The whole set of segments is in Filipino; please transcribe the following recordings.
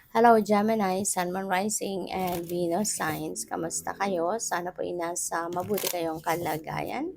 Hello Gemini, Sun, Moon Rising, and Venus signs. Kamusta kayo? Sana po nasa mabuti kayong kalagayan.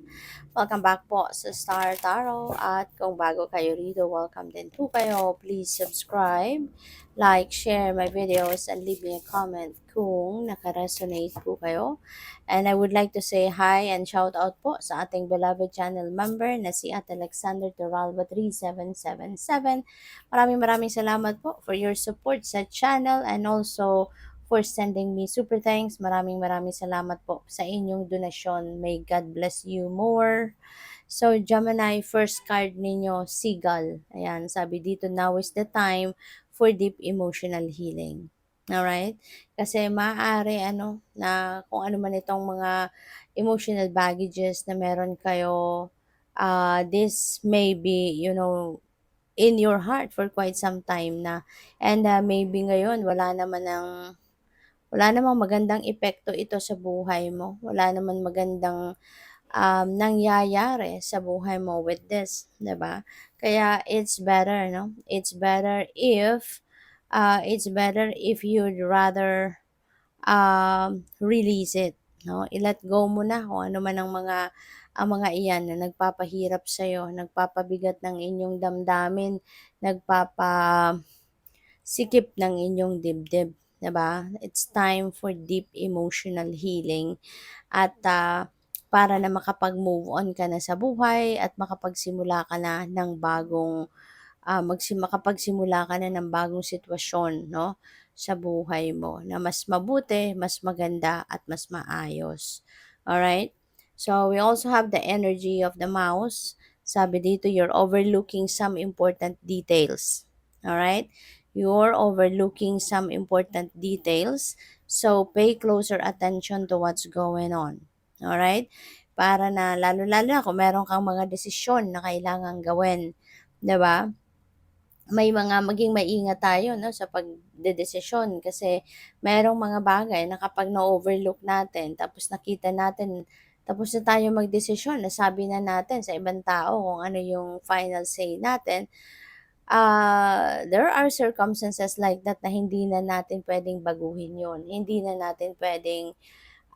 Welcome back po sa Star Tarot. At kung bago kayo rito, welcome din po kayo. Please subscribe, like, share my videos, and leave me a comment kung nakaresonate po kayo. And I would like to say hi and shout out po sa ating beloved channel member na si At Alexander Toralba 3777. Maraming salamat po for your support sa channel and also for sending me super thanks. Maraming salamat po sa inyong donasyon. May God bless you more. So, Gemini, first card ninyo, Seagull. Ayan, sabi dito, now is the time for deep emotional healing. Alright? Kasi maaari, na kung ano man itong mga emotional baggages na meron kayo, this may be, in your heart for quite some time na. And maybe ngayon, wala namang magandang epekto ito sa buhay mo. Wala naman magandang nangyayari sa buhay mo with this, 'di ba? Kaya it's better, no? It's better if you'd rather release it, no? I-let go mo na kung ano man ang mga iyan na nagpapahirap sa iyo, nagpapabigat ng inyong damdamin, nagpapasikip ng inyong dibdib, 'di ba? It's time for deep emotional healing at para na makapag-move on ka na sa buhay at makapagsimula ka na ng bagong makapagsimula ka na ng bagong sitwasyon, no, sa buhay mo na mas mabuti, mas maganda at mas maayos. Alright? So, we also have the energy of the mouse. Sabi dito, you're overlooking some important details. Alright? You're overlooking some important details. So, pay closer attention to what's going on. Alright? Para na, lalo-lalo na kung meron kang mga desisyon na kailangan gawin. 'Di ba? Maging maingat tayo, no, sa pagdedesisyon kasi merong mga bagay na kapag na-overlook natin tapos nakita natin tapos na tayo magdesisyon, nasabi na natin sa ibang tao kung ano yung final say natin, there are circumstances like that na hindi na natin pwedeng baguhin yon, hindi na natin pwedeng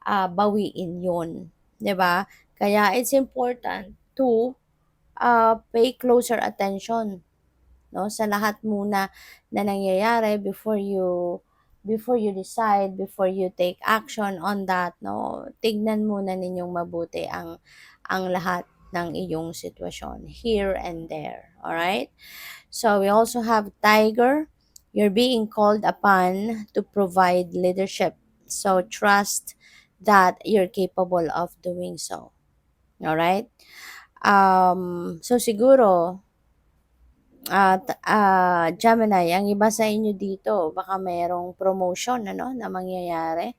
bawiin yon, 'di ba? Kaya it's important to pay closer attention, no, sa lahat muna na nangyayari before you decide, before you take action on that, no. Tignan muna ninyong mabuti ang lahat ng iyong sitwasyon here and there. All right? So we also have Tiger. You're being called upon to provide leadership. So trust that you're capable of doing so. All right? So siguro Gemini, ang iba sa inyo dito, baka mayroong promotion, na mangyayari.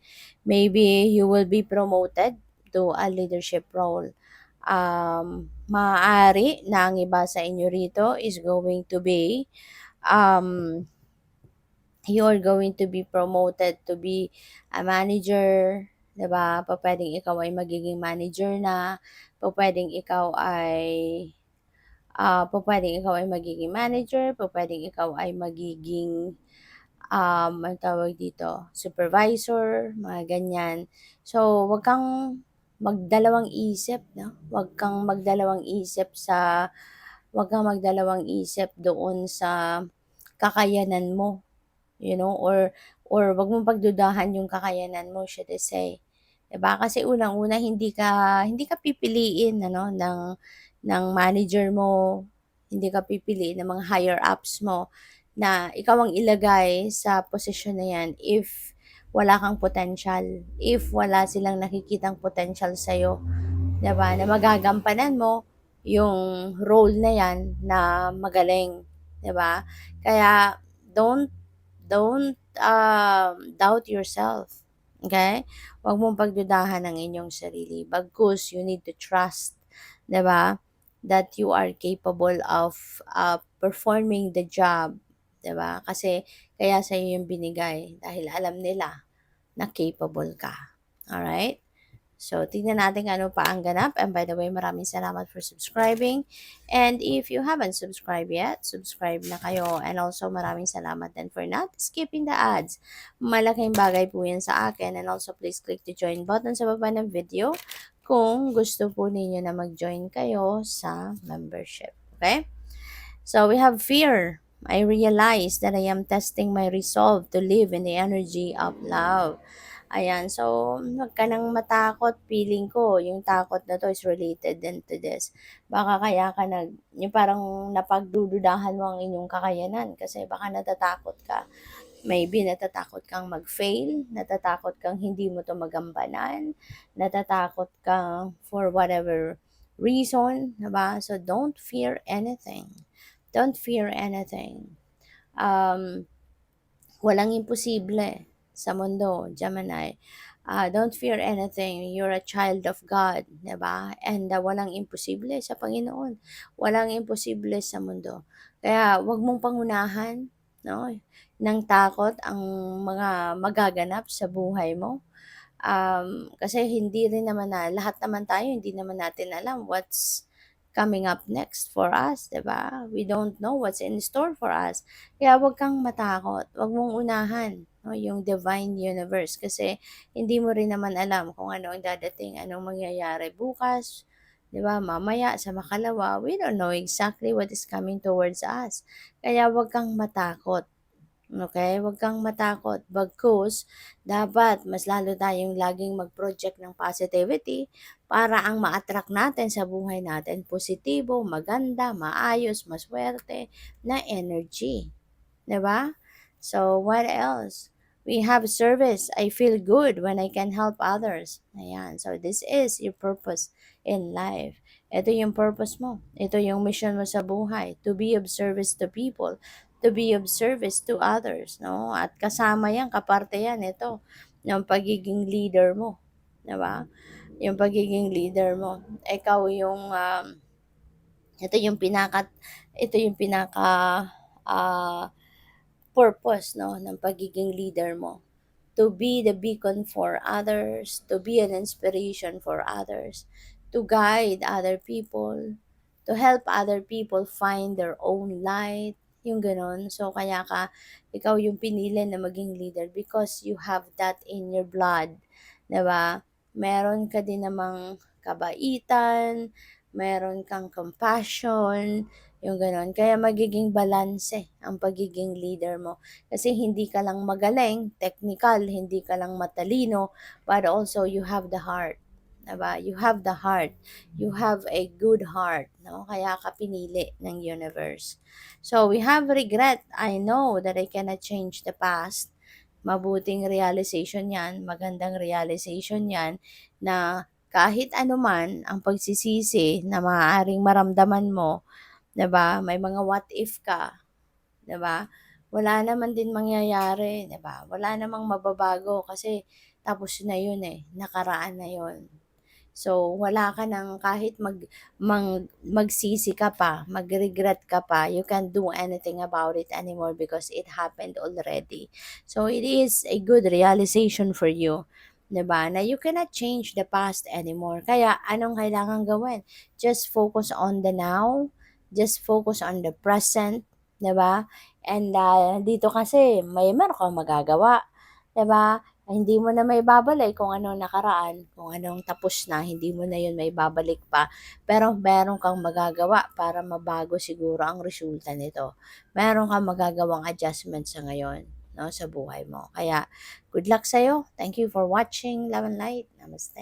Maybe you will be promoted to a leadership role. Maaari na ang iba sa inyo rito is going to be, um, you're going to be promoted to be a manager, 'di ba? Pwedeng ikaw ay magiging manager na, pwedeng ikaw ay pupuwedeng ikaw ay magiging manager, pupuwedeng ikaw ay magiging, anong tawag dito, supervisor, mga ganyan. So, 'wag kang magdalawang isip doon sa kakayanan mo, or 'wag mong pagdudahan yung kakayanan mo, should I say. 'Di ba? Kasi unang-una hindi ka pipiliin ng manager mo, hindi ka pipiliin ng mga higher ups mo na ikaw ang ilagay sa posisyon na 'yan if wala kang potential, if wala silang nakikitang potential sa'yo, 'di ba, na magagampanan mo yung role na 'yan na magaling, 'di ba? Kaya don't doubt yourself, okay? Huwag mong pagdudahan ang inyong sarili. Bagkus, you need to trust, 'di ba, that you are capable of performing the job, 'di ba? Kasi kaya sa'yo yung binigay dahil alam nila na capable ka. Alright? So, tingnan natin kung ano pa ang ganap. And by the way, maraming salamat for subscribing. And if you haven't subscribed yet, subscribe na kayo. And also, maraming salamat din for not skipping the ads. Malaking bagay po yan sa akin. And also, please click the join button sa baba ng video kung gusto po ninyo na mag-join kayo sa membership. Okay? So, we have fear. I realize that I am testing my resolve to live in the energy of love. Ayan, so huwag ka nang matakot. Feeling ko, yung takot na to is related din to this. Baka kaya ka yung parang napagdududahan mo ang inyong kakayanan kasi baka natatakot ka. Maybe natatakot kang mag-fail, natatakot kang hindi mo to magampanan, natatakot kang for whatever reason, diba? So don't fear anything. Don't fear anything. Walang imposible sa mundo, Gemini. Don't fear anything. You're a child of God, diba? And walang imposible sa Panginoon. Walang imposible sa mundo. Kaya wag mong pangunahan, no, ng takot ang mga magaganap sa buhay mo. Kasi hindi rin naman na lahat naman tayo, hindi naman natin alam what's coming up next for us, 'di ba? We don't know what's in store for us. Kaya huwag kang matakot, huwag mong unahan, no, yung divine universe kasi hindi mo rin naman alam kung ano ang dadating, anong mangyayari bukas, 'di ba? Mamaya sa makalawa, we don't know exactly what is coming towards us. Kaya huwag kang matakot. Okay, huwag kang matakot. Bagkus, dapat mas lalo tayong laging mag-project ng positivity para ang ma-attract natin sa buhay natin positibo, maganda, maayos, maswerte na energy. 'Di ba? So, what else? We have service. I feel good when I can help others. Ayan. So, this is your purpose in life. Ito yung purpose mo. Ito yung mission mo sa buhay. To be of service to people. To be of service to others. No? At kasama yan, kaparte yan. Ito, yung pagiging leader mo. Diba? Yung pagiging leader mo. Ikaw yung, ito yung pinaka, ah, purpose, no, ng pagiging leader mo. To be the beacon for others, to be an inspiration for others, to guide other people, to help other people find their own light, yung ganon. So, kaya ikaw yung pinili na maging leader because you have that in your blood. Diba? Meron ka din namang kabaitan, meron kang compassion, yung gano'n. Kaya magiging balanse ang pagiging leader mo. Kasi hindi ka lang magaling, technical, hindi ka lang matalino, but also you have the heart. Diba? You have the heart. You have a good heart. No? Kaya ka pinili ng universe. So, we have regret. I know that I cannot change the past. Mabuting realization yan, magandang realization yan, na kahit anuman ang pagsisisi na maaaring maramdaman mo, 'di ba? May mga what if ka, 'di ba? Wala naman din mangyayari, 'di ba? Wala namang mababago kasi tapos na 'yun eh, nakaraan na 'yun. So, wala ka ng kahit magsisi ka pa, mag-regret ka pa, you can't do anything about it anymore because it happened already. So, it is a good realization for you, 'di ba? Na you cannot change the past anymore. Kaya, anong kailangan gawin? Just focus on the now, just focus on the present, 'di ba? And dito kasi meron kang magagawa, 'di ba? Hindi mo na maibabalik kung anong nakaraan, kung anong tapos na, hindi mo na yun maibabalik pa. Pero meron kang magagawa para mabago siguro ang resulta nito. Meron kang magagawang adjustment sa ngayon, no, sa buhay mo. Kaya, good luck sa'yo. Thank you for watching. Love and light. Namaste.